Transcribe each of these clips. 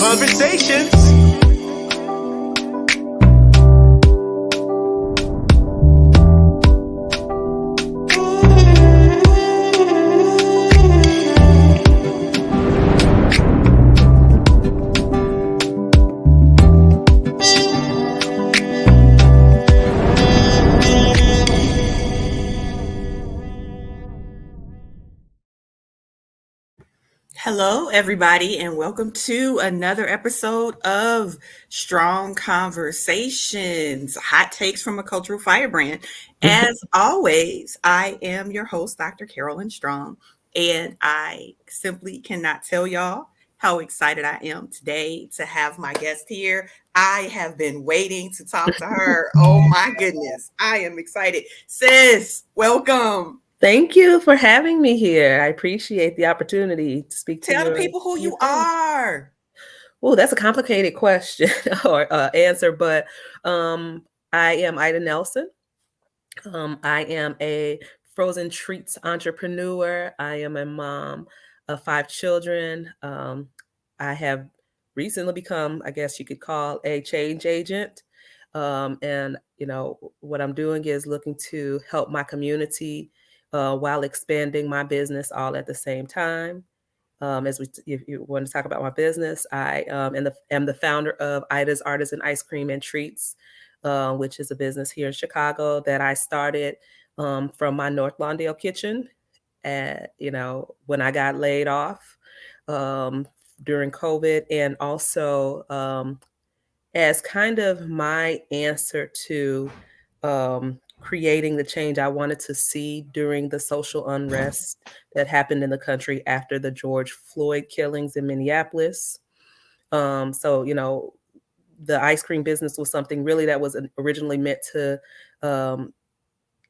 Conversations. Hello, everybody, and welcome to another episode of Strong Conversations, hot takes from a cultural firebrand. As always, I am your host, Dr. Carolyn Strong, and I simply cannot tell y'all how excited I am today to have my guest here. I have been waiting to talk to her. Oh my goodness, I am excited. Sis, welcome. Thank you for having me here. I appreciate the opportunity to speak to Tell the your people who you friends. are. Oh, that's a complicated question or answer, but I am Ida Nelson. I am a frozen treats entrepreneur. I am a mom of 5 children. I have recently become, I guess you could call, a change agent. And what I'm doing is looking to help my community while expanding my business all at the same time. If you want to talk about my business, I am the founder of Ida's Artisan Ice Cream and Treats, which is a business here in Chicago that I started from my North Lawndale kitchen. When I got laid off during COVID, and also as kind of my answer to creating the change I wanted to see during the social unrest that happened in the country after the George Floyd killings in Minneapolis. The ice cream business was something really that was originally meant to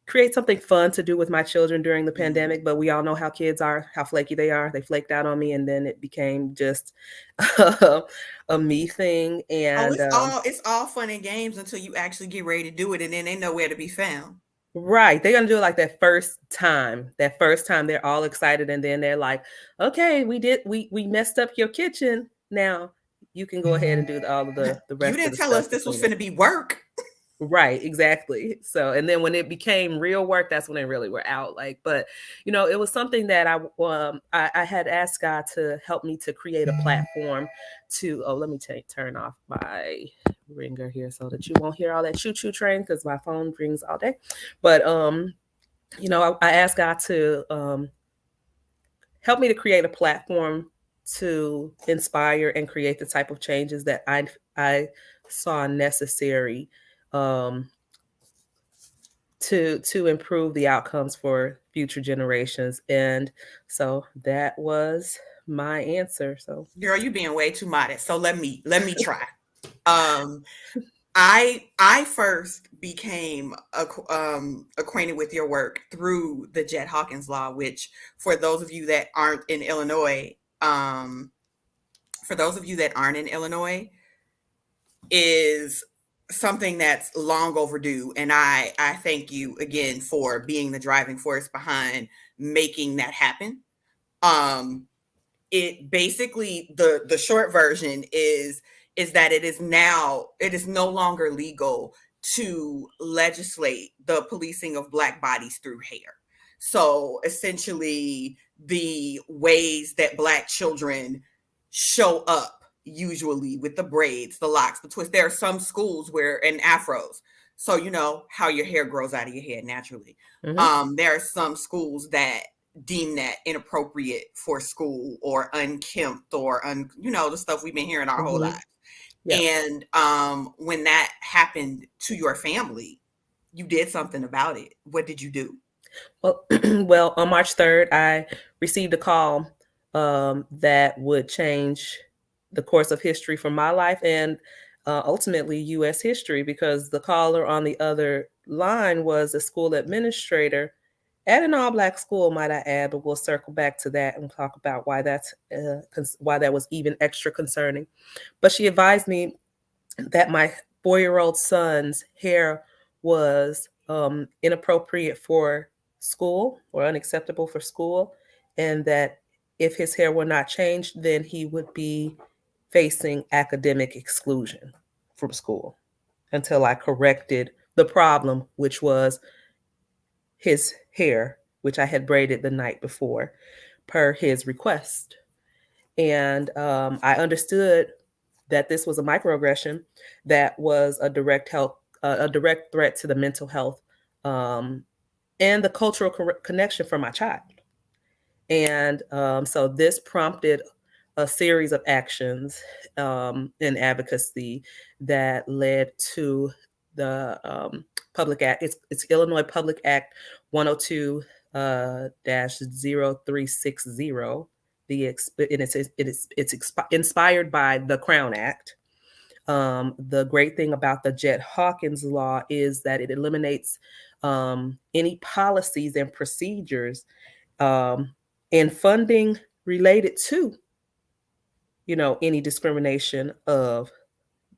create something fun to do with my children during the pandemic, but we all know how kids are, how flaky they are. They flaked out on me, and then it became just a me thing. And It's all fun and games until you actually get ready to do it, and then they nowhere to be found. right, they're gonna do it like that first time. That first time, they're all excited, and then they're like, "Okay, we messed up your kitchen. Now you can go ahead and do all of the You rest of didn't the tell stuff us to this was clean it." finna be work. Right, exactly. So, and then when it became real work, that's when they really were out. But it was something that I had asked God to help me to create a platform to. Oh, let me turn off my ringer here so that you won't hear all that choo choo train because my phone rings all day. But I asked God to help me to create a platform to inspire and create the type of changes that I saw necessary. Um, to improve the outcomes for future generations. And so that was my answer. So Girl, you being way too modest. So let me try. Um, I first became acquainted with your work through the Jett Hawkins Law, which for those of you that aren't in Illinois, is something that's long overdue, and I thank you again for being the driving force behind making that happen. It basically, the short version is that it is no longer legal to legislate the policing of Black bodies through hair. So essentially, the ways that Black children show up, usually with the braids, the locks, the twists. There are some schools where, and afros, so you know how your hair grows out of your head naturally. There are some schools that deem that inappropriate for school or unkempt or the stuff we've been hearing our whole lives. yeah. And when that happened to your family, you did something about it. What did you do? Well, on March 3rd, I received a call that would change the course of history for my life and ultimately U.S. history, because the caller on the other line was a school administrator at an all-Black school, might I add, but we'll circle back to that and talk about why why that was even extra concerning. But she advised me that my 4-year-old son's hair was inappropriate for school or unacceptable for school, and that if his hair were not changed, then he would be facing academic exclusion from school until I corrected the problem, which was his hair, which I had braided the night before per his request. And I understood that this was a microaggression that was a direct threat to the mental health and the cultural connection for my child. And so this prompted a series of actions in advocacy that led to the Public Act. It's Illinois Public Act 102 0360. It's inspired by the Crown Act. The great thing about the Jett Hawkins Law is that it eliminates any policies and procedures and funding related to, any discrimination of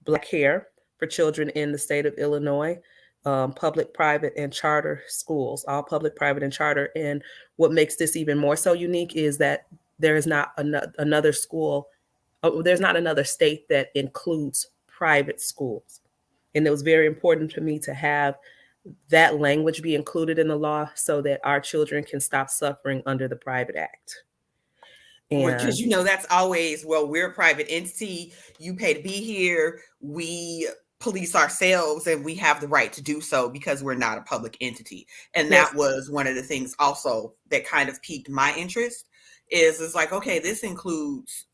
Black hair for children in the state of Illinois, public, private, and charter schools, all public, private, and charter. And what makes this even more so unique is that there is not another school, there's not another state that includes private schools. And it was very important to me to have that language be included in the law so that our children can stop suffering under the Private Act. Because that's always, well, we're a private entity, you pay to be here, we police ourselves, and we have the right to do so because we're not a public entity. And Yes. that was one of the things also that kind of piqued my interest, is like, okay, this includes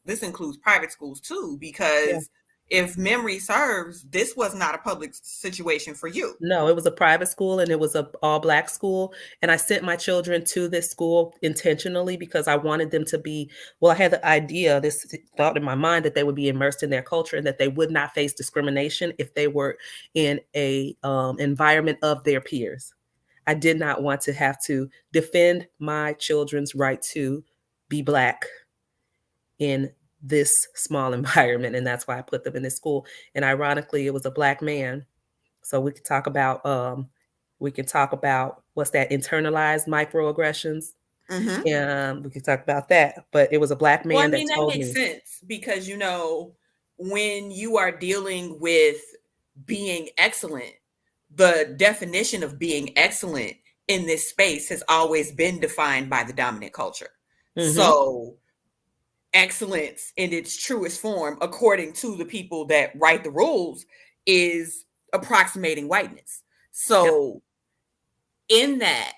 private schools too, because if memory serves, this was not a public situation for you. No, it was a private school, and it was a all Black school. And I sent my children to this school intentionally because I wanted them to be, I had the idea, this thought in my mind, that they would be immersed in their culture and that they would not face discrimination if they were in a environment of their peers. I did not want to have to defend my children's right to be Black in this small environment, and that's why I put them in this school. And ironically, it was a Black man. So we can talk about what's that, internalized microaggressions. Mm-hmm. And we can talk about that. But it was a Black man that told me. That makes sense because when you are dealing with being excellent, the definition of being excellent in this space has always been defined by the dominant culture. Mm-hmm. So excellence in its truest form, according to the people that write the rules, is approximating whiteness. So in that,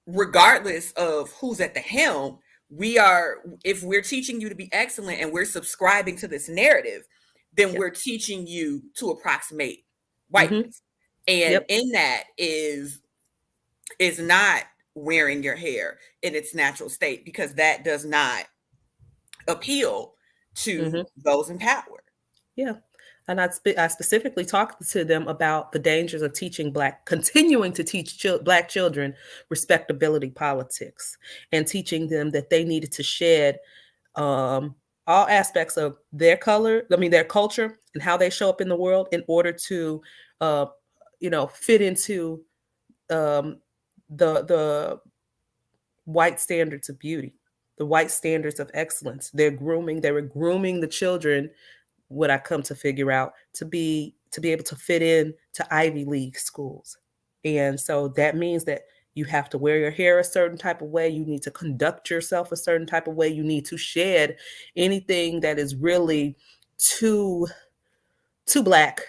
regardless of who's at the helm, if we're teaching you to be excellent and we're subscribing to this narrative, then we're teaching you to approximate whiteness. Mm-hmm. And in that is not wearing your hair in its natural state, because that does not appeal to those in power. Yeah. And I specifically talked to them about the dangers of continuing to teach Black children respectability politics, and teaching them that they needed to shed all aspects of their culture and how they show up in the world in order to, fit into the white standards of beauty, the white standards of excellence. They were grooming the children, what I come to figure out, to be able to fit in to Ivy League schools. And so that means that you have to wear your hair a certain type of way. You need to conduct yourself a certain type of way. You need to shed anything that is really too Black,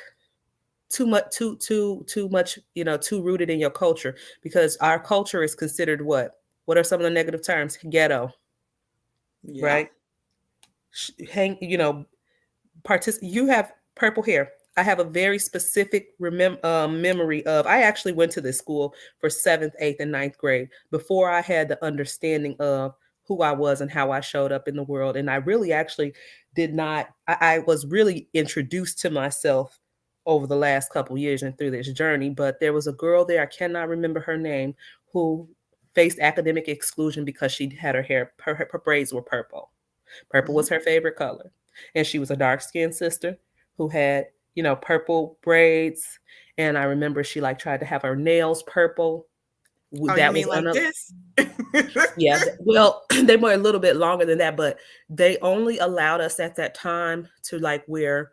too much, too rooted in your culture, because our culture is considered what are some of the negative terms? Ghetto. Yeah. Right? You have purple hair. I have a very specific memory of, I actually went to this school for 7th, 8th, and 9th grade before I had the understanding of who I was and how I showed up in the world. And I really actually I was really introduced to myself over the last couple years and through this journey. But there was a girl there, I cannot remember her name, who faced academic exclusion because she had her hair, her braids were purple. Purple was her favorite color. And she was a dark-skinned sister who had, purple braids. And I remember she tried to have her nails purple. Oh, that you mean was like this? Yeah, well, they were a little bit longer than that, but they only allowed us at that time to like wear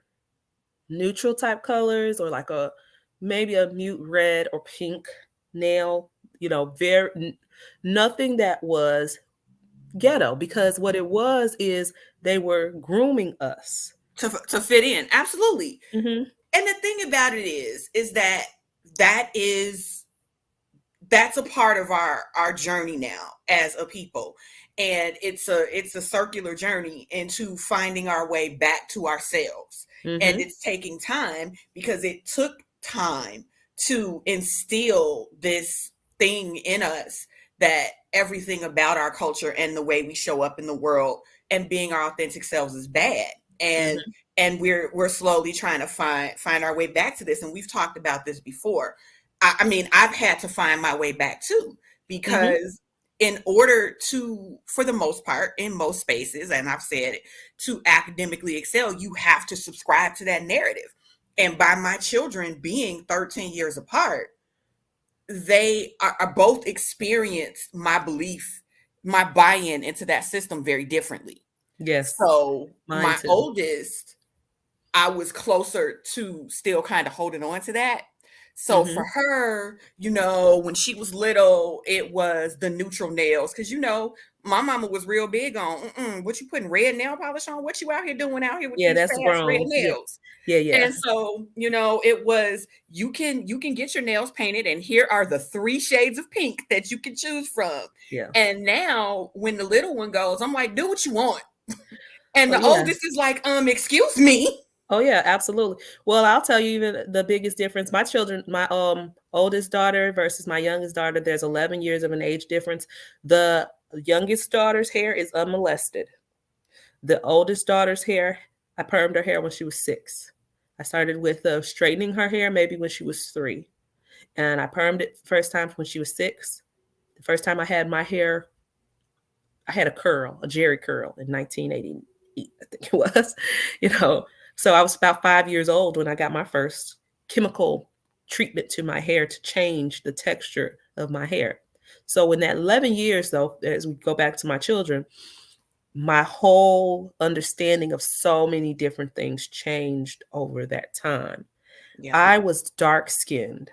neutral type colors or like a maybe a mute red or pink nail, very nothing that was ghetto, because what it was is they were grooming us. To fit in. Absolutely. Hmm. And the thing about it is that that is that's a part of our journey now as a people, and it's a circular journey into finding our way back to ourselves. And Hmm. it's taking time, because it took time to instill this thing in us, that everything about our culture and the way we show up in the world and being our authentic selves is bad. and Hmm. and we're slowly trying to find our way back to this. And we've talked about this before. I mean, I've had to find my way back too, Hmm. because in order to, for the most part, in most spaces, and I've said it, to academically excel, you have to subscribe to that narrative. And by my children being 13 years apart, they are both experienced my belief, my buy-in into that system very differently. Yes, So mine my too. oldest, I was closer to still kind of holding on to that. So for Hmm. her, when she was little, it was the neutral nails. Because, my mama was real big on, what you putting red nail polish on? What you out here doing out here with Yeah, these that's fast red grown. Yeah, nails? yeah, yeah, And so, it was, you can get your nails painted, and here are the 3 shades of pink that you can choose from. yeah. And now when the little one goes, I'm like, do what you want. And Oh the yeah. oldest is like, excuse me. Oh yeah, absolutely. Well, I'll tell you even the biggest difference. My children, my oldest daughter versus my youngest daughter, there's 11 years of an age difference. The youngest daughter's hair is unmolested. The oldest daughter's hair, I permed her hair when she was 6. I started with straightening her hair maybe when she was 3, and I permed it the first time when she was 6. The first time I had my hair, I had a curl, a Jerry curl in 1988, I think it was. you know, so I was about 5 years old when I got my first chemical treatment to my hair to change the texture of my hair. So in that 11 years, though, as we go back to my children, my whole understanding of so many different things changed over that time. Yeah. I was dark skinned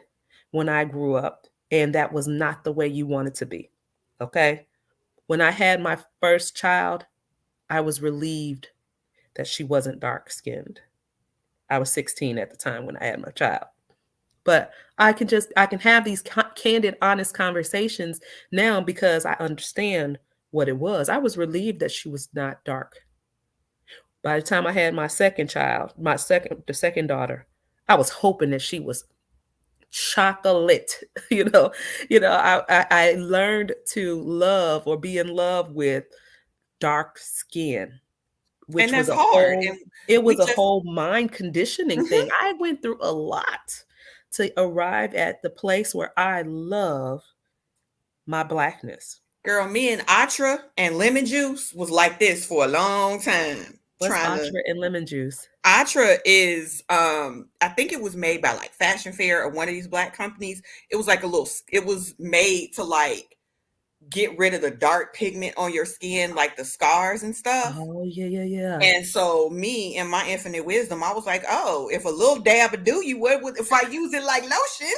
when I grew up, and that was not the way you wanted to be. Okay. When I had my first child, I was relieved that she wasn't dark skinned. I was 16 at the time when I had my child. But I can have these candid, honest conversations now because I understand what it was. I was relieved that she was not dark. By the time I had my second child, the second daughter, I was hoping that she was chocolate. you know, I learned to love or be in love with dark skin, And which was that's hard. And it we was a just, whole mind conditioning mhm. thing. I went through a lot to arrive at the place where I love my blackness. Girl, me and Atra and lemon juice was like this for a long time. What's Trying to Atra and lemon juice? Atra is, I think it was made by like Fashion Fair or one of these black companies. It was like it was made to like get rid of the dark pigment on your skin, like the scars and stuff. Oh yeah, yeah, yeah. And so me and my infinite wisdom, I was like, oh, if a little dab would do you, what would, if I use it like lotion,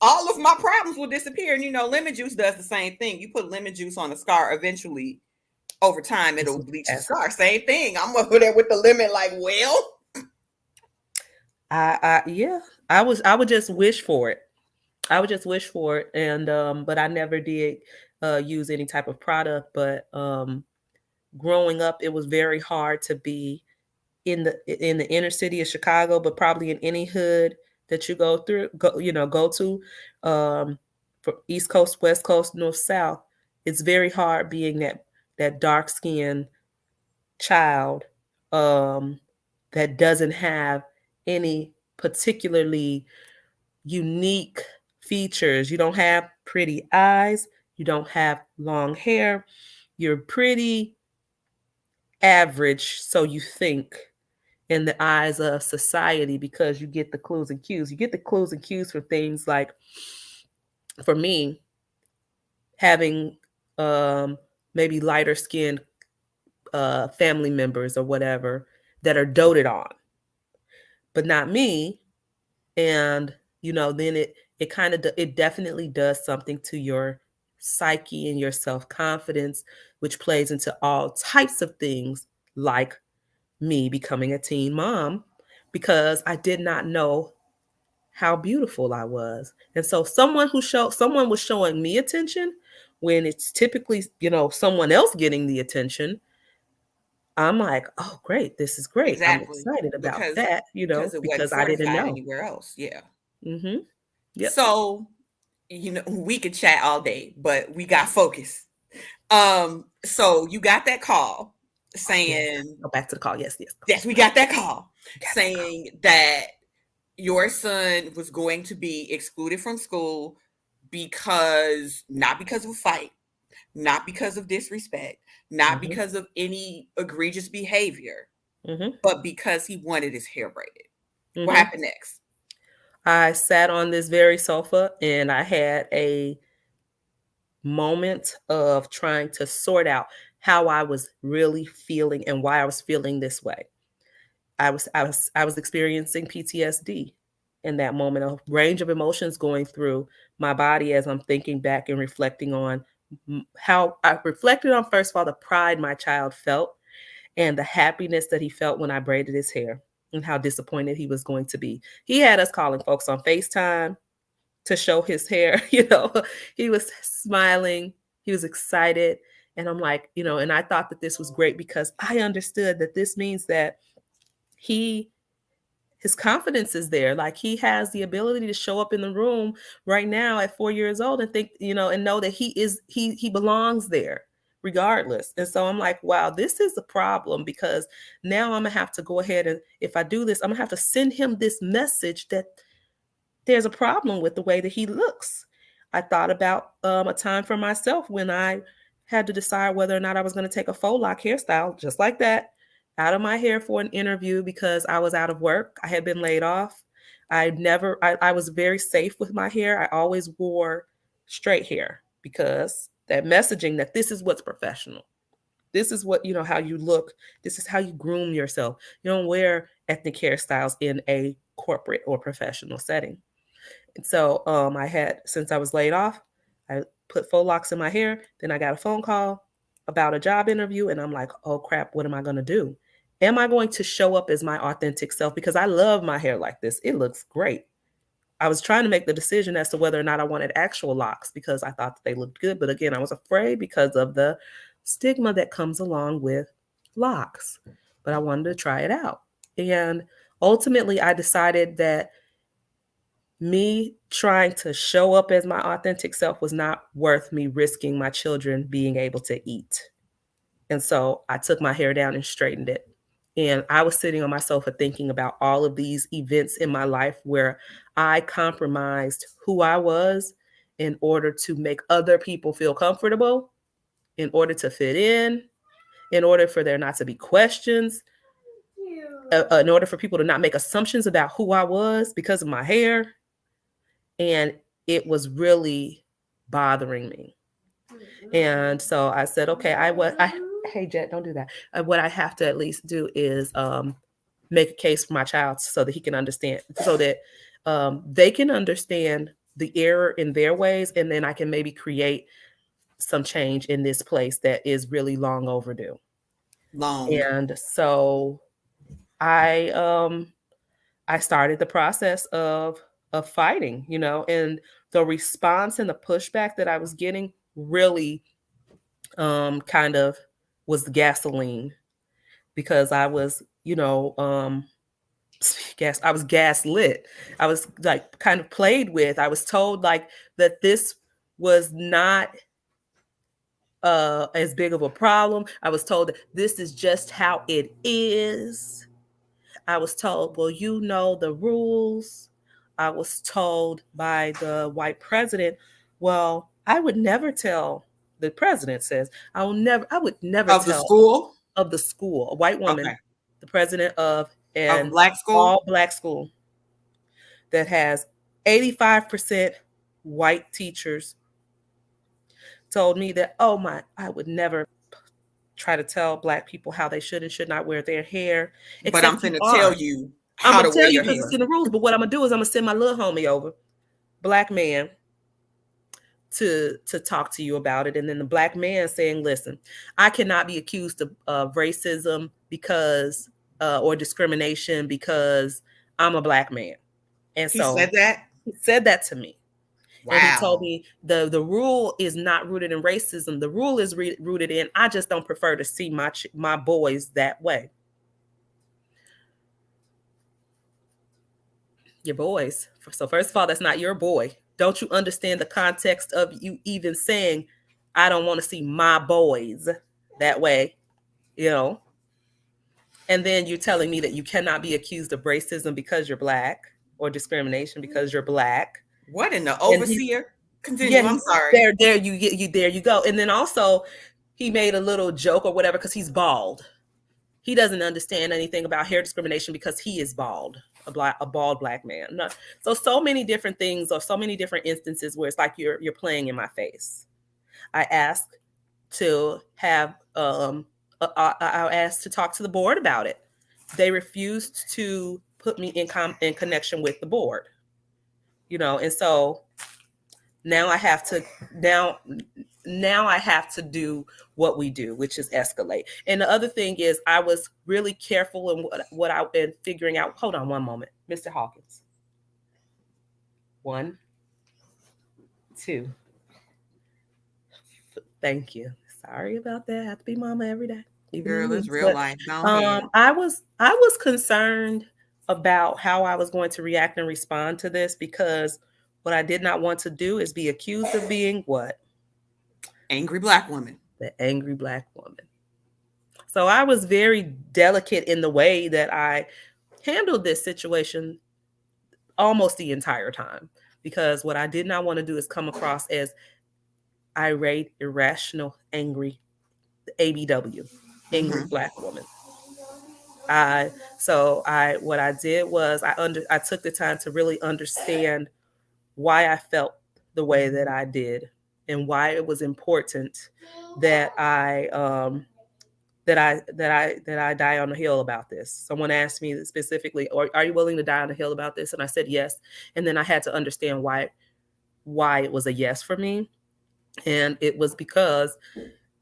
all of my problems will disappear. And lemon juice does the same thing. You put lemon juice on a scar, eventually over time This it'll is bleach the yes. scar. Same thing. I'm over there with the lemon, like, well, Yeah. I would just wish for it. I would just wish for it, and but I never did use any type of product. But growing up, it was very hard to be in the inner city of Chicago, but probably in any hood that you go to, for East Coast, West Coast, North, South. It's very hard being that dark skinned child um, that doesn't have any particularly unique features. You don't have pretty eyes. You don't have long hair. You're pretty average, so you think, in the eyes of society, because you get the clues and cues. You get the clues and cues for things like, for me, having maybe lighter skinned family members or whatever that are doted on, but not me. And then it kind of it definitely does something to your psyche and your self-confidence, which plays into all types of things, like me becoming a teen mom, because I did not know how beautiful I was. And so someone was showing me attention when it's typically, someone else getting the attention. I'm like, oh great, this is great. I'm Exactly. excited about that, Because it wasn't because I didn't fortified know. anywhere else. Yeah. Mhm. Yep. So, we could chat all day, but we got focus. So you got that call Yes. saying, Go back to the call. Yes, yes. yes, we got that call Got that call. saying that your son was going to be excluded from school not because of a fight, not because of disrespect, not Mhm. because of any egregious behavior, Mhm. but because he wanted his hair braided. What Mhm. happened next? I sat on this very sofa and I had a moment of trying to sort out how I was really feeling and why I was feeling this way. I was experiencing PTSD in that moment, a range of emotions going through my body as I'm thinking back and reflecting on how I reflected on, first of all, the pride my child felt and the happiness that he felt when I braided his hair and how disappointed he was going to be. He had us calling folks on FaceTime to show his hair. He was smiling, he was excited. And I'm like, and I thought that this was great because I understood that this means that he his confidence is there. Like, he has the ability to show up in the room right now at 4 years old and think, and know that he belongs there regardless. And so I'm like, wow, this is a problem, because now I'm gonna have to go ahead, and if I do this, I'm gonna have to send him this message that there's a problem with the way that he looks. I thought about a time for myself when I had to decide whether or not I was going to take a faux lock hairstyle, just like that, out of my hair for an interview because I was out of work. I had been laid off. I was very safe with my hair. I always wore straight hair because that messaging that this is what's professional. This is what, how you look. This is how you groom yourself. You don't wear ethnic hairstyles in a corporate or professional setting. And so since I was laid off, I put faux locks in my hair. Then I got a phone call about a job interview. And I'm like, oh crap, what am I going to do? Am I going to show up as my authentic self? Because I love my hair like this. It looks great. I was trying to make the decision as to whether or not I wanted actual locks because I thought that they looked good. But again, I was afraid because of the stigma that comes along with locks. But I wanted to try it out. And ultimately, I decided that me trying to show up as my authentic self was not worth me risking my children being able to eat. And so I took my hair down and straightened it. And I was sitting on my sofa thinking about all of these events in my life where I compromised who I was in order to make other people feel comfortable, in order to fit in order for there not to be questions, in order for people to not make assumptions about who I was because of my hair. And it was really bothering me. And so I said, okay, hey Jet, don't do that. What I have to at least do is make a case for my child so that he can understand, so that they can understand the error in their ways, and then I can maybe create some change in this place that is really long overdue. Long. And so I I started the process of fighting, and the response and the pushback that I was getting really kind of was the gasoline, because I was, I was gaslit. I was like kind of played with. I was told like that this was not as big of a problem. I was told that this is just how it is. I was told, well, you know the rules. I was told by the white president, well, I would never tell, the president says, I would never Of the tell school? of the school, a white woman, Okay. the president of Of a an black school? all black school that has 85% white teachers, told me that, I would never try to tell Black people how they should and should not wear their hair, But I'm except you finna tell are. you I'm how gonna to wear tell you your because it's hair. in the rules. But what I'm gonna do is I'm gonna send my little homie over, Black man, to talk to you about it. And then the Black man saying, listen, I cannot be accused of racism because or discrimination because I'm a Black man. And He so said that? he said that to me. And he told Wow. me the rule is not rooted in racism. The rule is rooted in, I just don't prefer to see my boys that way. Your boys. So first of all, that's not your boy. Don't you understand the context of you even saying, I don't want to see my boys that way, you know? And then you're telling me that you cannot be accused of racism because you're Black or discrimination because you're Black. What in the And he's, overseer? yeah, Continue. I'm sorry. there you go. And then also he made a little joke or whatever because he's bald. He doesn't understand anything about hair discrimination because he is bald, a bald Black man. No. So many different things, or so many different instances where it's like you're playing in my face. I asked to have I asked to talk to the board about it. They refused to put me in connection with the board. And so now I have to do what we do, which is escalate. And the other thing is, I was really careful in what I've been figuring out. Hold on one moment, Mr. Hawkins. 1, 2. Thank you. Sorry about that. I have to be mama every day. Girl, it's real life. Go ahead. I was concerned about how I was going to react and respond to this, because what I did not want to do is be accused of being what? Angry Black woman. The angry Black woman. So I was very delicate in the way that I handled this situation almost the entire time, because what I did not want to do is come across as irate, irrational, angry, ABW, angry Black woman. What I did was I took the time to really understand why I felt the way that I did, and why it was important that I die on the hill about this. Someone asked me specifically, are you willing to die on the hill about this? And I said yes. And then I had to understand why it was a yes for me. And it was because,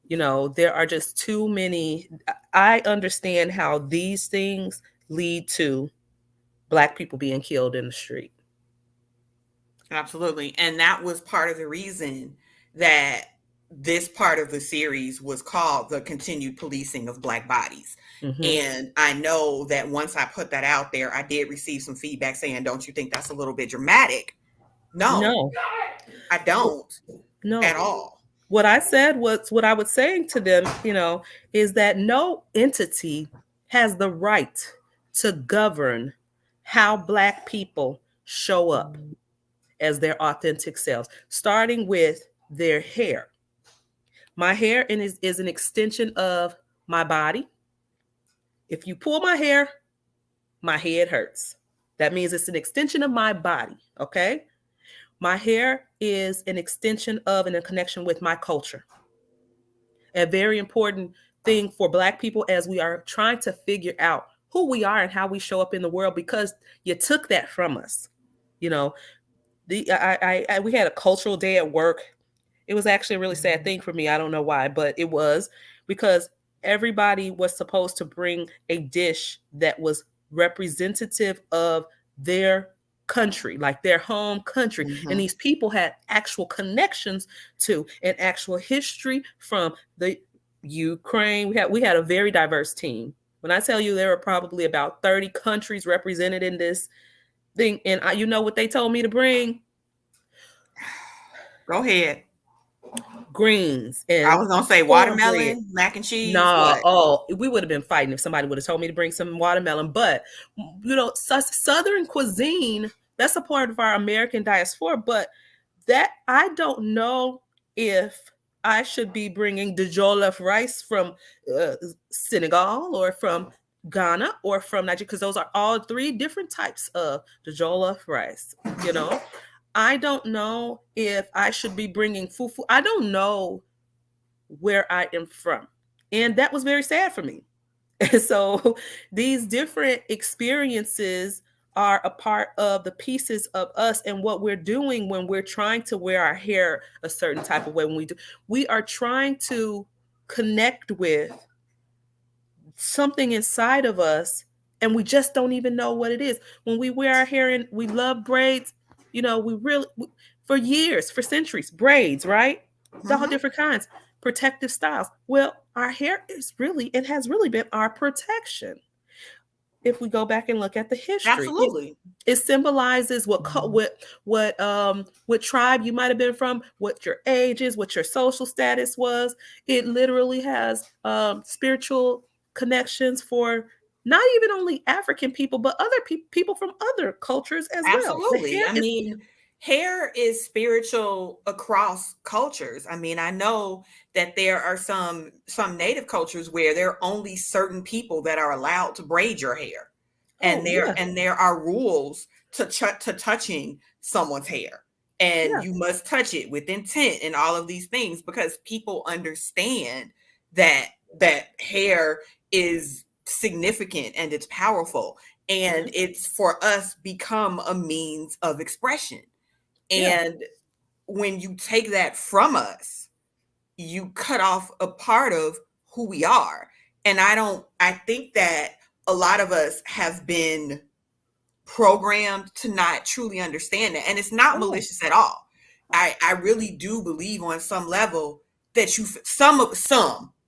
there are just too many. I understand how these things lead to Black people being killed in the street. Absolutely. And that was part of the reason that this part of the series was called The Continued Policing of Black Bodies. Mm-hmm. And I know that once I put that out there, I did receive some feedback saying, don't you think that's a little bit dramatic? No, I don't. No, at all. What I said was, what I was saying to them, is that no entity has the right to govern how Black people show up as their authentic selves, starting with their hair. My hair is an extension of my body. If you pull my hair, my head hurts. That means it's an extension of my body, okay? My hair is an extension of and a connection with my culture. A very important thing for Black people as we are trying to figure out who we are and how we show up in the world, because you took that from us. We had a cultural day at work. It was actually a really sad thing for me. I don't know why, but it was because everybody was supposed to bring a dish that was representative of their country, like their home country. Mm-hmm. And these people had actual connections to and actual history from the Ukraine. We had a very diverse team. When I tell you there were probably about 30 countries represented in this thing, and you know what they told me to bring? Go ahead. Greens. And I was gonna say watermelon, mac and cheese. We would have been fighting if somebody would have told me to bring some watermelon. But Southern cuisine, that's a part of our American diaspora. But that, I don't know if I should be bringing the jollof rice from Senegal or from Ghana or from Nigeria, because those are all 3 different types of the jollof rice. I don't know if I should be bringing fufu. I don't know where I am from. And that was very sad for me. And so these different experiences are a part of the pieces of us and what we're doing when we're trying to wear our hair a certain type of way. When we are trying to connect with something inside of us, and we just don't even know what it is. When we wear our hair and we love braids, we really, for years, for centuries, braids, right? All different kinds, protective styles. Well, our hair is really, it has really been our protection. If we go back and look at the history, Absolutely. it symbolizes what tribe you might have been from, what your age is, what your social status was. It literally has spiritual connections for not even only African people, but other people from other cultures as well. The Absolutely. hair I is mean, hair is spiritual across cultures. I mean, I know that there are some native cultures where there are only certain people that are allowed to braid your hair. And yeah, there are rules to touching someone's hair. And yeah, you must touch it with intent and all of these things because people understand that hair is significant and it's powerful and it's for us become a means of expression. yeah. And when you take that from us, you cut off a part of who we are. And I think that a lot of us have been programmed to not truly understand it. And it's not Oh, malicious at all. I really do believe on some level that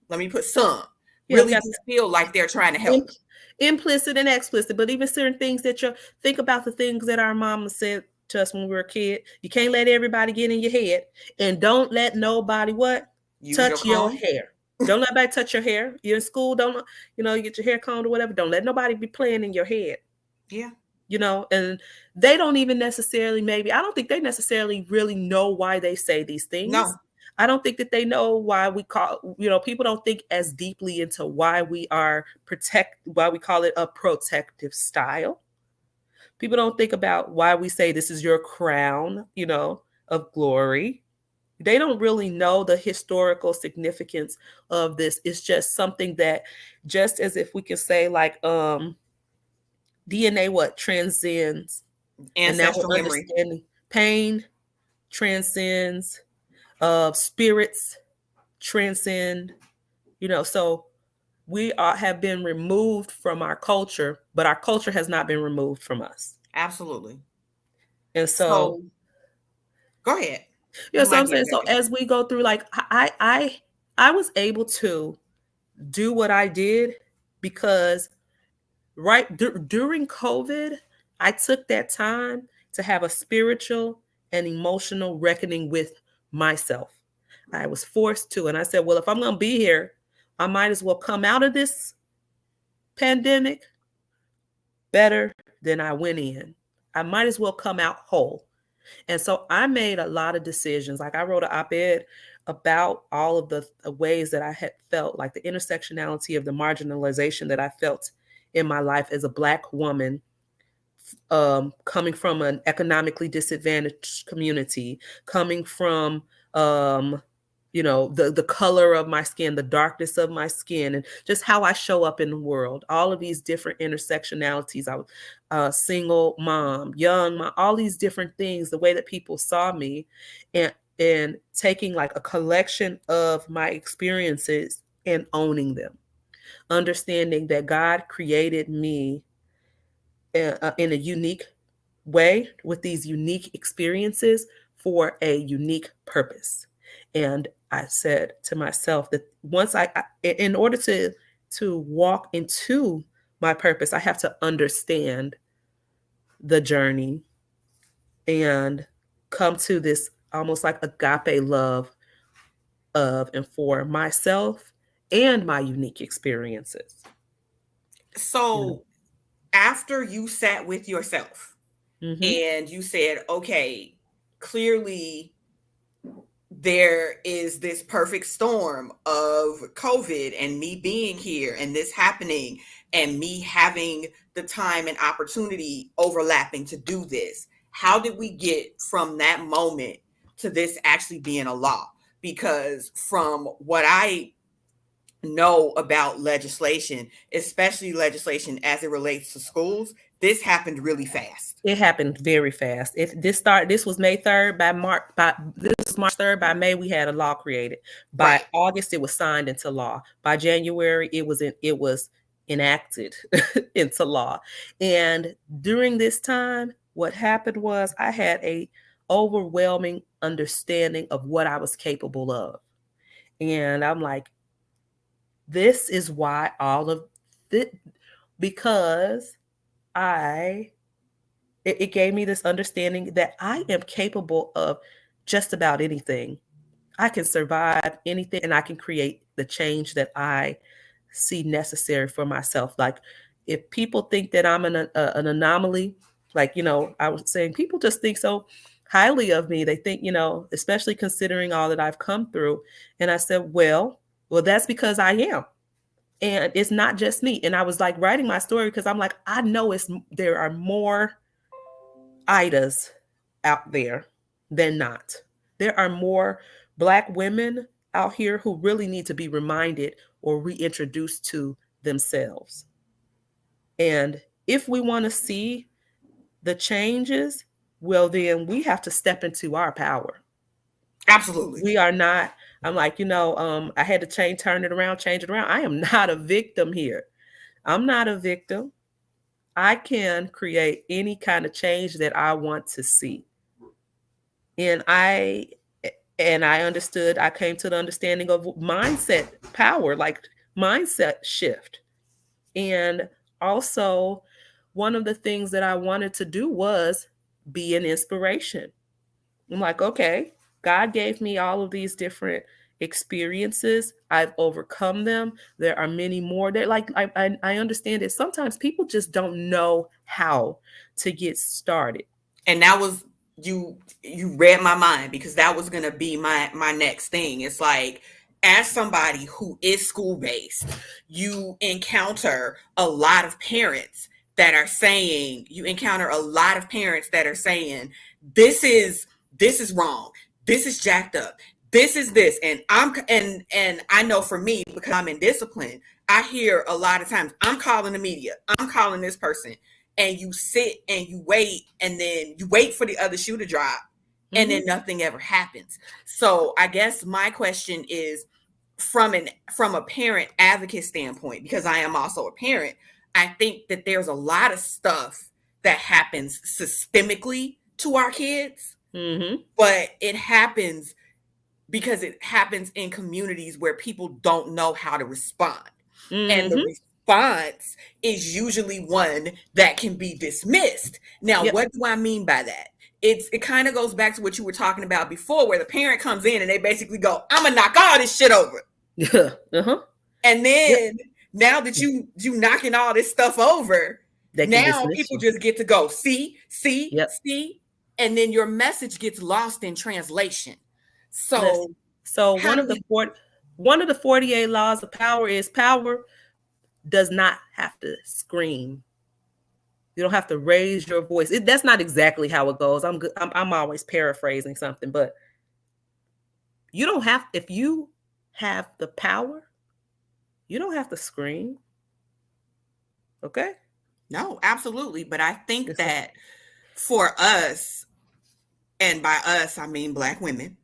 let me put some, yeah. We really got do feel like they're trying to help. Im- implicit and explicit, but even certain things that you think about, the things that our mama said to us when we were a kid. You can't let everybody get in your head, and don't let nobody Use your touch your comb. hair. Don't let nobody touch your hair. You're in school, don't you get your hair combed or whatever. Don't let nobody be playing in your head. Yeah. And they don't even necessarily, maybe, I don't think they necessarily really know why they say these things. No. I don't think that they know why people don't think as deeply into why we call it a protective style. People don't think about why we say this is your crown, of glory. They don't really know the historical significance of this. It's just something that, just as if we can say, like, DNA transcends, and now Ancestral we're memory. understanding pain transcends, spirits transcend, so have been removed from our culture, but our culture has not been removed from us. Absolutely. And so, So go ahead. yeah, You so might I'm be able saying, to so finish. as we go through, like, I was able to do what I did because during COVID, I took that time to have a spiritual and emotional reckoning with myself. I was forced to, and I said, well, if I'm going to be here, I might as well come out of this pandemic better than I went in. I might as well come out whole. And so I made a lot of decisions. Like, I wrote an op-ed about all of the ways that I had felt, like the intersectionality of the marginalization that I felt in my life as a Black woman, coming from an economically disadvantaged community, coming from the color of my skin, the darkness of my skin, and just how I show up in the world. All of these different intersectionalities. I was a single mom, young mom, all these different things, the way that people saw me, and taking like a collection of my experiences and owning them, understanding that God created me in a unique way with these unique experiences for a unique purpose. And I said to myself that once in order to walk into my purpose, I have to understand the journey and come to this almost like agape love of and for myself and my unique experiences. So after you sat with yourself Mm-hmm. and you said, okay, clearly there is this perfect storm of COVID and me being here and this happening and me having the time and opportunity overlapping to do this. how did we get from that moment to this actually being a law? Because from what I know about legislation, especially legislation as it relates to schools, this happened really fast. It happened very fast. This was May 3rd. This was March 3rd. By May, we had a law created. By Right. August, it was signed into law. By January, it was enacted into law. And during this time, what happened was I had a overwhelming understanding of what I was capable of. And I'm like, this is why all of this, because it gave me this understanding that I am capable of just about anything. I can survive anything and I can create the change that I see necessary for myself. Like, if people think that I'm an anomaly, like, I was saying, people just think so highly of me. They think, especially considering all that I've come through. And I said, well, that's because I am. And it's not just me. And I was like writing my story because I'm like, I know there are more Idas out there than not. There are more Black women out here who really need to be reminded or reintroduced to themselves. And if we want to see the changes, well, then we have to step into our power. Absolutely. We are not, I'm like, I had to change it around. I am not a victim here. I'm not a victim. I can create any kind of change that I want to see. And I understood, I came to the understanding of mindset power, like mindset shift. And also, one of the things that I wanted to do was be an inspiration. I'm like, okay, God gave me all of these different experiences. I've overcome them. There are many more. That, like, I understand that sometimes people just don't know how to get started. And that was, you read my mind, because that was going to be my next thing. It's like, as somebody who is school based, you encounter a lot of parents that are saying, this is wrong, this is jacked up, this is this. And I know for me, because I'm in discipline, I hear a lot of times, I'm calling the media, I'm calling this person. And you sit and you wait, and then you wait for the other shoe to drop, and then nothing ever happens. So I guess my question is, from a parent advocate standpoint, because I am also a parent, I think that there's a lot of stuff that happens systemically to our kids, but it happens because it happens in communities where people don't know how to respond. And the response is usually one that can be dismissed. Now, what do I mean by that? It kind of goes back to what you were talking about before, where the parent comes in and they basically go, I'm gonna knock all this shit over. And then now that you knocking all this stuff over, now people just get to go, see, and then your message gets lost in translation. So one of the 48 laws of power is power does not have to scream. You don't have to raise your voice. That's not exactly how it goes. I'm always paraphrasing something, but you don't have, if you have the power, you don't have to scream. Okay? No, absolutely. But I think that for us, and by us, I mean Black women,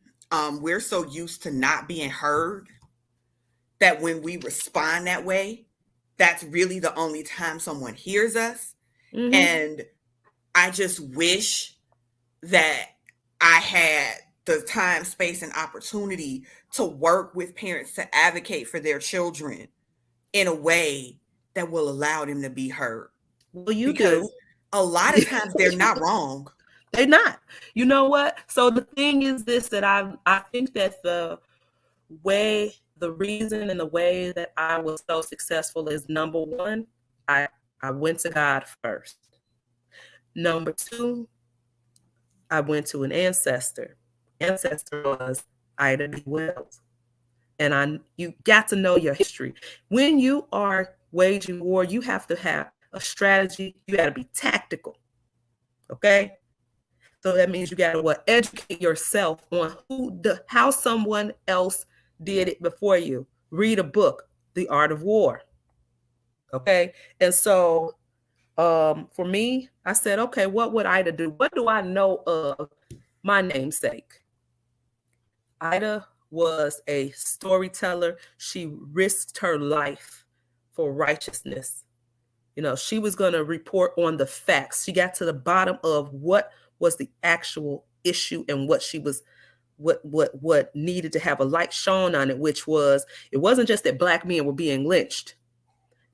we're so used to not being heard that when we respond that way, that's really the only time someone hears us. And I just wish that I had the time, space, and opportunity to work with parents to advocate for their children in a way that will allow them to be heard. Well, because a lot of times they're not wrong. They're not. You know what? So the thing is this, that I think that the reason and the way that I was so successful is, number one, I went to God first. Number two, I went to an ancestor. Ancestor was Ida B. Wells. And you got to know your history. When you are waging war, you have to have a strategy. You got to be tactical. Okay? So that means you got to educate yourself on how someone else did it before you. Read a book, The Art of War. Okay. And so for me, I said, okay, what would Ida do? What do I know of my namesake? Ida was a storyteller. She risked her life for righteousness. You know, she was going to report on the facts. She got to the bottom of what was the actual issue and what she was, what needed to have a light shone on it, which was, it wasn't just that Black men were being lynched.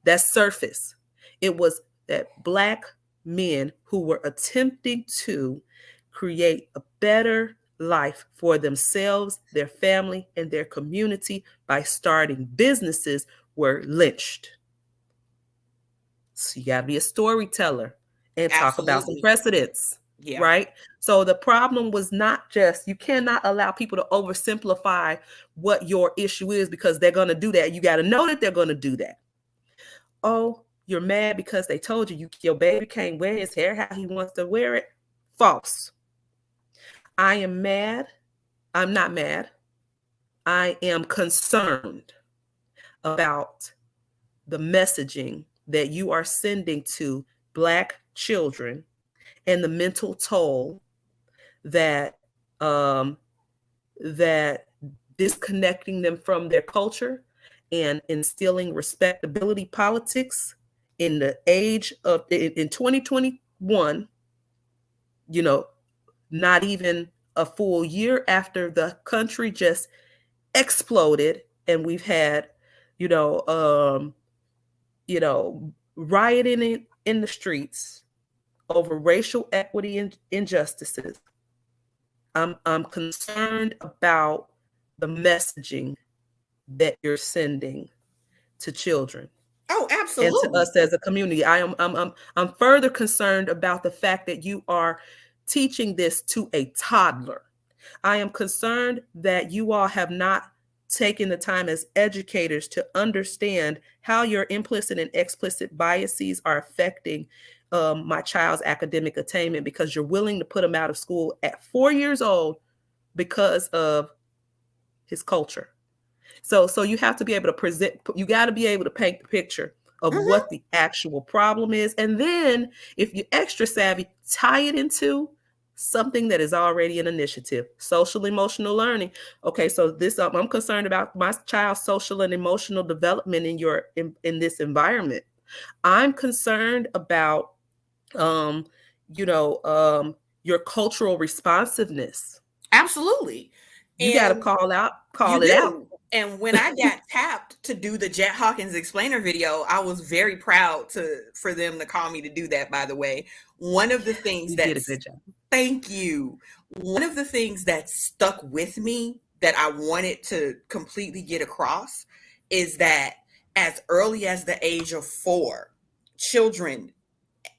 That's surface. It was that Black men who were attempting to create a better life for themselves, their family, and their community by starting businesses were lynched. So you got to be a storyteller and talk about some precedents, right? So the problem was not just, you cannot allow people to oversimplify what your issue is because they're going to do that. You got to know that they're going to do that. Oh, you're mad because they told you your baby can't wear his hair how he wants to wear it. False. I am mad. I'm not mad. I am concerned about the messaging that you are sending to Black children and the mental toll that that disconnecting them from their culture and instilling respectability politics in the age of in 2021, you know, not even a full year after the country just exploded and we've had, rioting in the streets over racial equity and injustices. I'm concerned about the messaging that you're sending to children. Oh, absolutely. And to us as a community. I'm further concerned about the fact that you are teaching this to a toddler. I am concerned that you all have not taken the time as educators to understand how your implicit and explicit biases are affecting my child's academic attainment, because you're willing to put him out of school at 4 years old because of his culture. So you have to be able to present, you got to be able to paint the picture of what the actual problem is. And then if you're extra savvy, tie it into something that is already an initiative, social emotional learning. Okay, so this I'm concerned about my child's social and emotional development in this environment. I'm concerned about your cultural responsiveness. Absolutely. You got to call it out. And when I got tapped to do the Jett Hawkins explainer video, I was very proud for them to call me to do that, by the way. One of the things that, did a good job. Thank you. One of the things that stuck with me that I wanted to completely get across is that as early as the age of 4, children,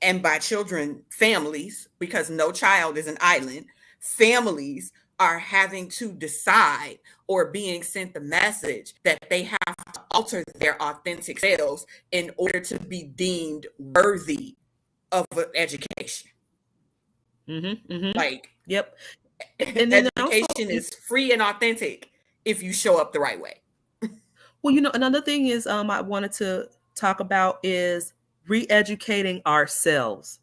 and by children, families, because no child is an island, families are having to decide or being sent the message that they have to alter their authentic selves in order to be deemed worthy of an education. Like, yep. And then education is free and authentic if you show up the right way. Well, another thing is I wanted to talk about is re-educating ourselves,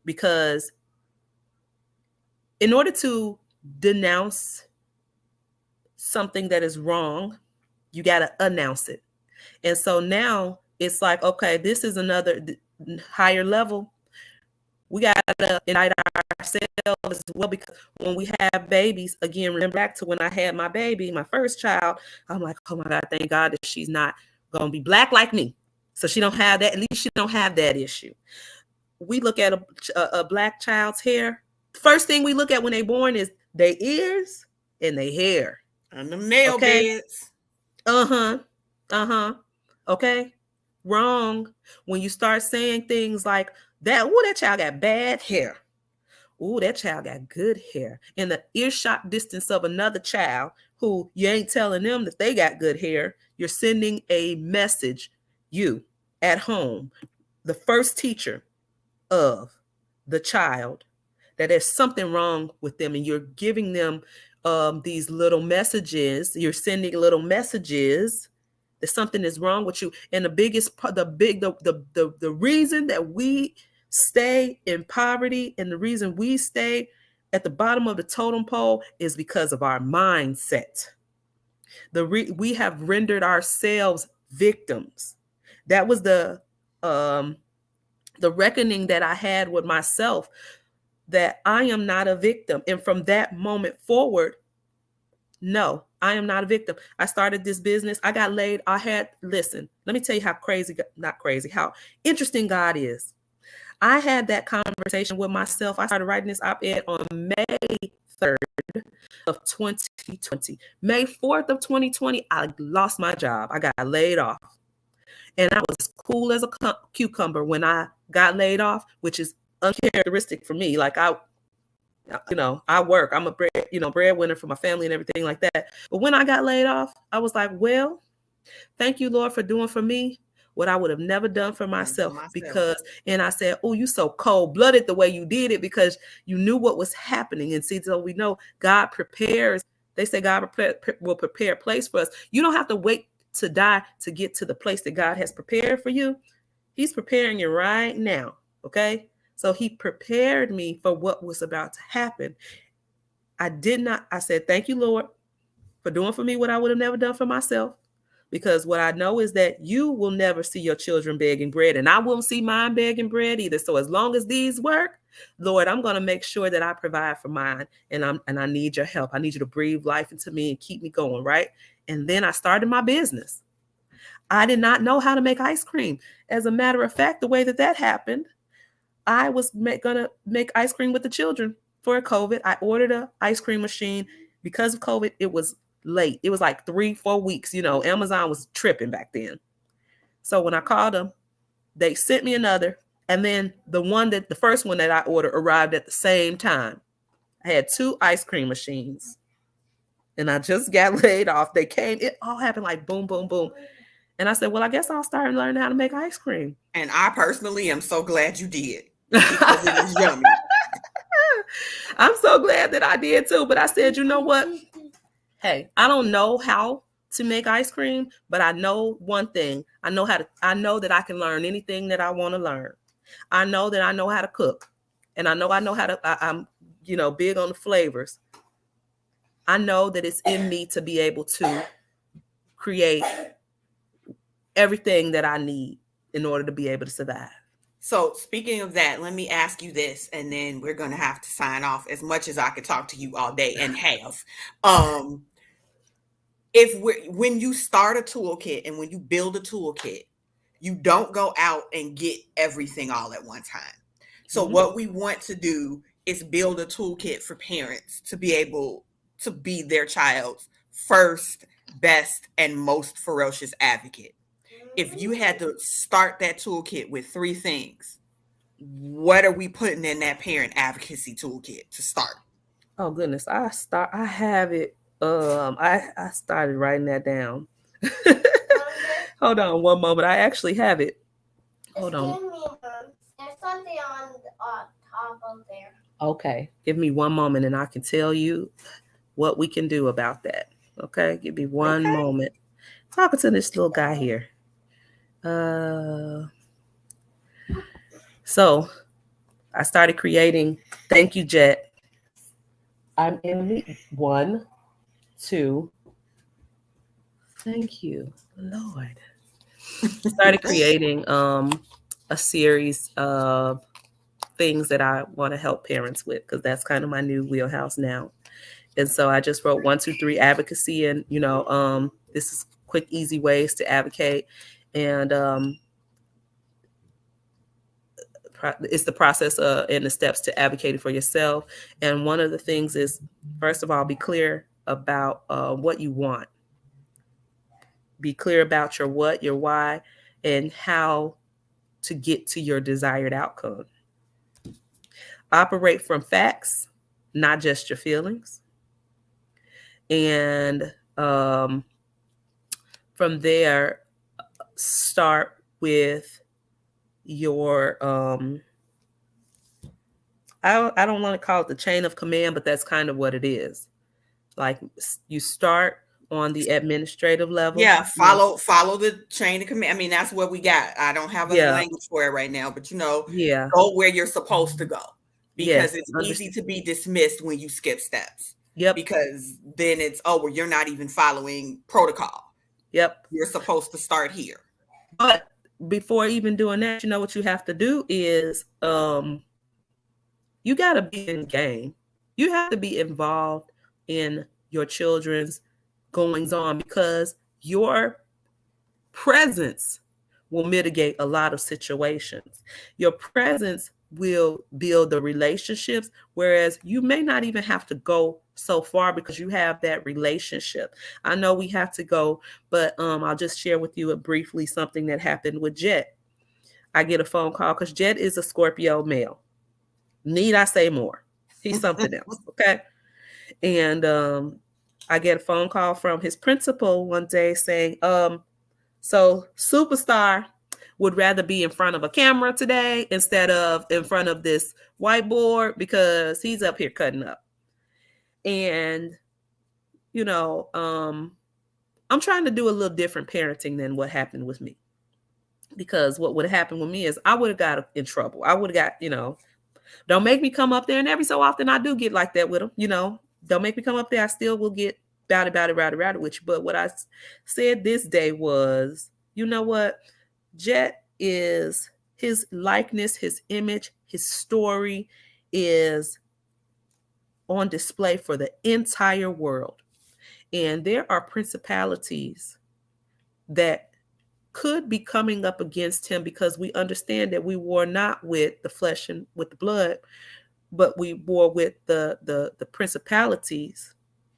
because in order to denounce something that is wrong, you got to announce it. And so now it's like, okay, this is another higher level. We got to unite ourselves as well, because when we have babies, again, remember back to when I had my baby, my first child, I'm like, oh my God, thank God that she's not going to be Black like me. So she don't have that, at least she don't have that issue. We look at a Black child's hair. First thing we look at when they're born is their ears and their hair. And them nail beds. Okay. Wrong. When you start saying things like that child got bad hair. Ooh, that child got good hair. In the earshot distance of another child who you ain't telling them that they got good hair, you're sending a message. You at home, the first teacher of the child, that there's something wrong with them, and you're giving them these little messages. You're sending little messages that something is wrong with you. And the biggest part, the reason that we stay in poverty and the reason we stay at the bottom of the totem pole is because of our mindset. We have rendered ourselves victims. That was the reckoning that I had with myself, that I am not a victim. And from that moment forward, no, I am not a victim. I started this business. I got laid. Listen, let me tell you how how interesting God is. I had that conversation with myself. I started writing this op-ed on May 3rd of 2020. May 4th of 2020, I lost my job. I got laid off. And I was cool as a cucumber when I got laid off, which is uncharacteristic for me. Like I work. I'm a breadwinner for my family and everything like that. But when I got laid off, I was like, well, thank you, Lord, for doing for me what I would have never done for myself. And I said, oh, you so cold-blooded the way you did it, because you knew what was happening. And see, so we know God prepares. They say God will prepare a place for us. You don't have to wait to die to get to the place that God has prepared for you. He's preparing you right now. Okay. So he prepared me for what was about to happen. I said, thank you, Lord, for doing for me what I would have never done for myself. Because what I know is that you will never see your children begging bread, and I won't see mine begging bread either. So as long as these work, Lord, I'm going to make sure that I provide for mine, and I need your help. I need you to breathe life into me and keep me going, right? And then I started my business. I did not know how to make ice cream. As a matter of fact, the way that happened, I was going to make ice cream with the children for COVID. I ordered an ice cream machine. Because of COVID, it was late. It was like 3-4 weeks. Amazon was tripping back then. So when I called them, they sent me another. And then the first one that I ordered arrived at the same time. I had 2 ice cream machines. And I just got laid off. They came. It all happened like boom, boom, boom. And I said, well, I guess I'll start learning how to make ice cream. And I personally am so glad you did, because it is yummy. I'm so glad that I did too. But I said, you know what? Hey, I don't know how to make ice cream, but I know one thing. I know that I can learn anything that I want to learn. I know that I know how to cook. And I know how to, I'm big on the flavors. I know that it's in me to be able to create everything that I need in order to be able to survive. So speaking of that, let me ask you this, and then we're going to have to sign off, as much as I could talk to you all day and have. When you start a toolkit and when you build a toolkit, you don't go out and get everything all at one time. So what we want to do is build a toolkit for parents to be able to be their child's first, best, and most ferocious advocate. If you had to start that toolkit with 3 things, what are we putting in that parent advocacy toolkit to start? Oh goodness, I have it. I started writing that down. Hold on one moment. I actually have it. Hold on. There's something on top of there. Okay, give me one moment and I can tell you what we can do about that. Okay, give me one moment. Talking to this little guy here. So I started creating. Thank you, Jett. I'm in the 1, 2. Thank you, Lord. Started creating a series of things that I want to help parents with, because that's kind of my new wheelhouse now. And so I just wrote 1, 2, 3 advocacy, and this is quick, easy ways to advocate, and it's the process and the steps to advocating for yourself. And one of the things is, first of all, be clear about what you want. Be clear about your what, your why, and how to get to your desired outcome. Operate from facts, not just your feelings. And from there, start with your I don't want to call it the chain of command, but that's kind of what it is. Like you start on the administrative level. Yeah, follow the chain of command. I mean, that's what we got. I don't have a Yeah. language for it right now, but Yeah. go where you're supposed to go, because Yes, it's easy to be dismissed when you skip steps. Yep. Because then it's, oh, well, you're not even following protocol. Yep. You're supposed to start here. But before even doing that, you know what you have to do is you got to be in game. You have to be involved in your children's goings on, because your presence will mitigate a lot of situations. Your presence will build the relationships, whereas you may not even have to go so far because you have that relationship. I know we have to go, but I'll just share with you briefly something that happened with Jett. I get a phone call because Jett is a Scorpio male. Need I say more? He's something else, okay? And I get a phone call from his principal one day saying, so Superstar would rather be in front of a camera today instead of in front of this whiteboard because he's up here cutting up. And, I'm trying to do a little different parenting than what happened with me. Because what would have happened with me is I would have got in trouble. I would have got, don't make me come up there. And every so often I do get like that with him, don't make me come up there. I still will get rowdy with you. But what I said this day was, you know what? Jett is, his likeness, his image, his story is on display for the entire world. And there are principalities that could be coming up against him, because we understand that we war not with the flesh and with the blood, but we war with the principalities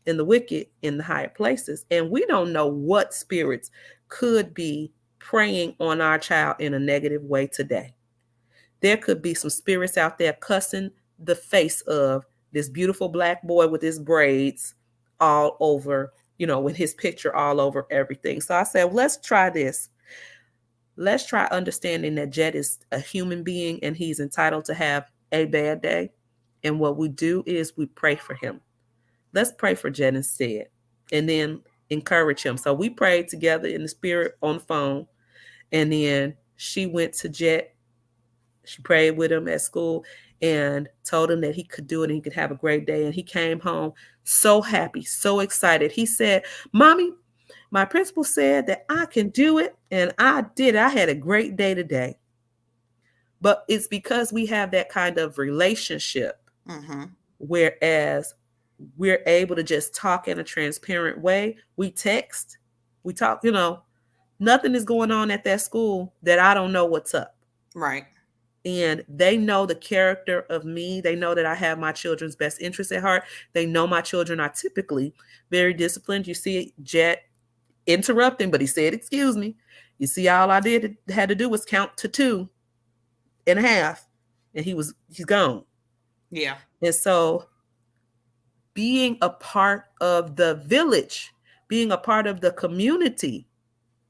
and the wicked in the higher places. And we don't know what spirits could be preying on our child in a negative way today. There could be some spirits out there cussing the face of this beautiful Black boy with his braids all over, with his picture all over everything. So I said, well, let's try this. Let's try understanding that Jett is a human being and he's entitled to have a bad day. And what we do is we pray for him. Let's pray for Jett instead, and then encourage him. So we prayed together in the spirit on the phone. And then she went to Jett. She prayed with him at school and told him that he could do it and he could have a great day. And he came home so happy, so excited. He said, Mommy, my principal said that I can do it. And I did. I had a great day today. But it's because we have that kind of relationship, whereas we're able to just talk in a transparent way. We text, we talk, nothing is going on at that school that I don't know what's up. Right. And they know the character of me. They know that I have my children's best interests at heart. They know my children are typically very disciplined. You see Jett interrupting, but he said, excuse me. You see, all I had to do was count to 2.5, and he's gone. Yeah. And so being a part of the village, being a part of the community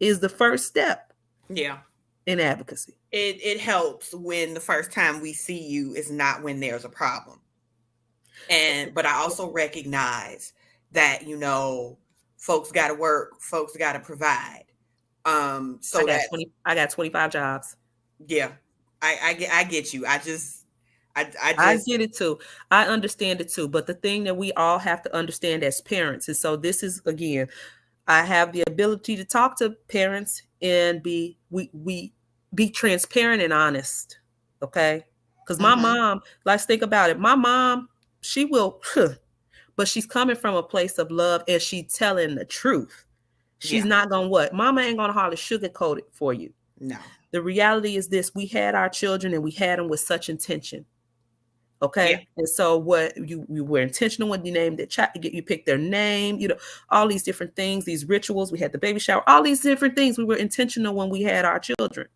is the first step. Yeah. In advocacy. It helps when the first time we see you is not when there's a problem. But I also recognize that, folks got to work, folks got to provide. So I got 25 jobs. Yeah. I get you. I get it too. I understand it too. But the thing that we all have to understand as parents, and so this is, again, I have the ability to talk to parents and we be transparent and honest. Okay. Because my mom, let's think about it. My mom, she will, but she's coming from a place of love and she's telling the truth. She's not going to what? Mama ain't going to hardly sugarcoat it for you. No. The reality is this: we had our children and we had them with such intention. Okay. Yeah. And so what you were intentional when you named it, you picked their name, all these different things, these rituals, we had the baby shower, all these different things. We were intentional when we had our children.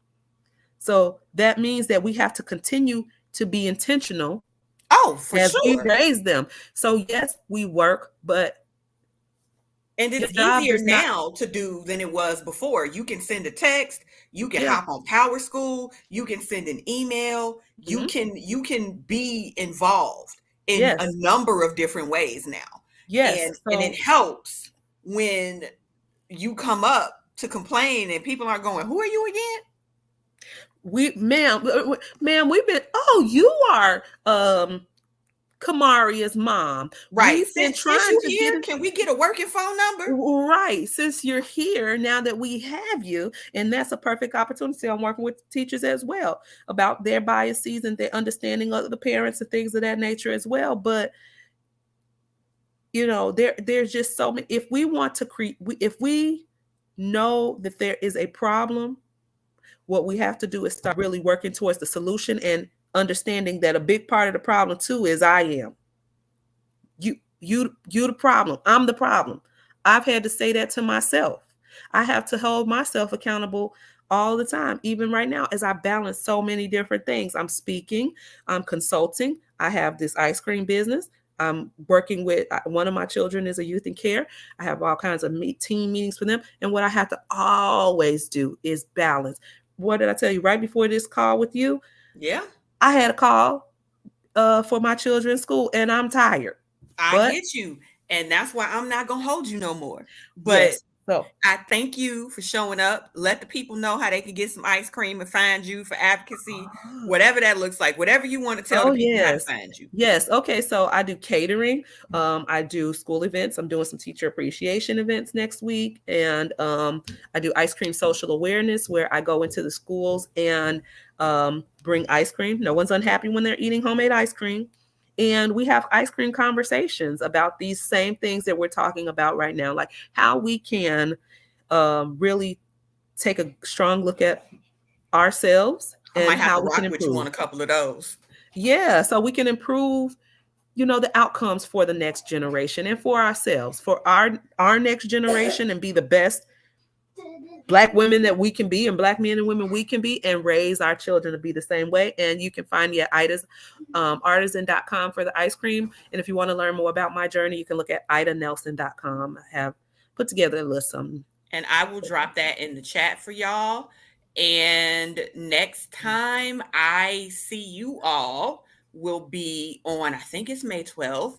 So that means that we have to continue to be intentional. Oh, for as sure. we raise them. So yes, we work, but And Your it's job easier does not. now to do than it was before. You can send a text, you can Yeah. hop on Power School, you can send an email, Mhm. you can be involved in a Yes. number of different ways now. Yes. And it So helps when you come up to complain and people are going, "Who are you again?" ma'am, we've been. Oh, you are Kamaria's mom. Right. We've been Since trying you to get here, it can we get a working phone number? right. Since you're here, now that we have you, and that's a perfect opportunity. I'm working with teachers as well about their biases and their understanding of the parents and things of that nature as well. But there's just so many. If we want to create, if we know that there is a problem, what we have to do is start really working towards the solution and understanding that a big part of the problem too is I am. You the problem. I'm the problem. I've had to say that to myself. I have to hold myself accountable all the time, even right now, as I balance so many different things. I'm speaking, I'm consulting, I have this ice cream business. I'm working with one of my children is a youth in care. I have all kinds of team meetings for them. And what I have to always do is balance. What did I tell you right before this call with you? Yeah. I had a call for my children's school and I'm tired. I But get you. And that's why I'm not going to hold you no more. But yes. So I thank you for showing up. Let the people know how they can get some ice cream and find you for advocacy, whatever that looks like, whatever you want to tell the people how to yes. find you. Yes. Okay. So I do catering. I do school events. I'm doing some teacher appreciation events next week. And I do ice cream social awareness where I go into the schools and bring ice cream. No one's unhappy when they're eating homemade ice cream. And we have ice cream conversations about these same things that we're talking about right now, like how we can really take a strong look at ourselves I and might have how to we can rock with you improve. on a couple of those. Yeah, so we can improve, the outcomes for the next generation and for ourselves, for our next generation, and be the best Black women that we can be and Black men and women we can be, and raise our children to be the same way. And you can find me at Ida's artisan.com for the ice cream. And if you want to learn more about my journey, you can look at idanelson.com. I have put together a list something. And I will drop that in the chat for y'all. And next time I see you all will be on, I think it's May 12th.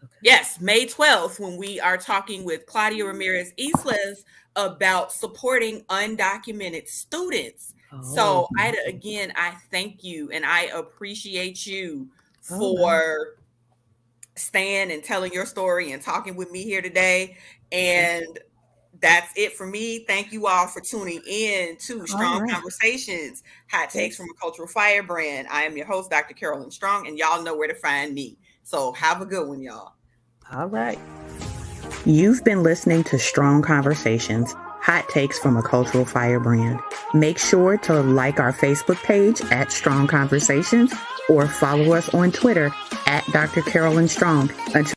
Okay. Yes, May 12th, when we are talking with Claudia Ramirez Islas about supporting undocumented students. So again, I thank you and I appreciate you for staying and telling your story and talking with me here today. And that's it for me. Thank you all for tuning in to Strong Conversations, Hot Takes from a Cultural Firebrand. I am your host, Dr. Carolyn Strong, and y'all know where to find me. So have a good one, y'all. All right. You've been listening to Strong Conversations, Hot Takes from a Cultural Firebrand. Make sure to like our Facebook page at Strong Conversations or follow us on Twitter at Dr. Carolyn Strong. Until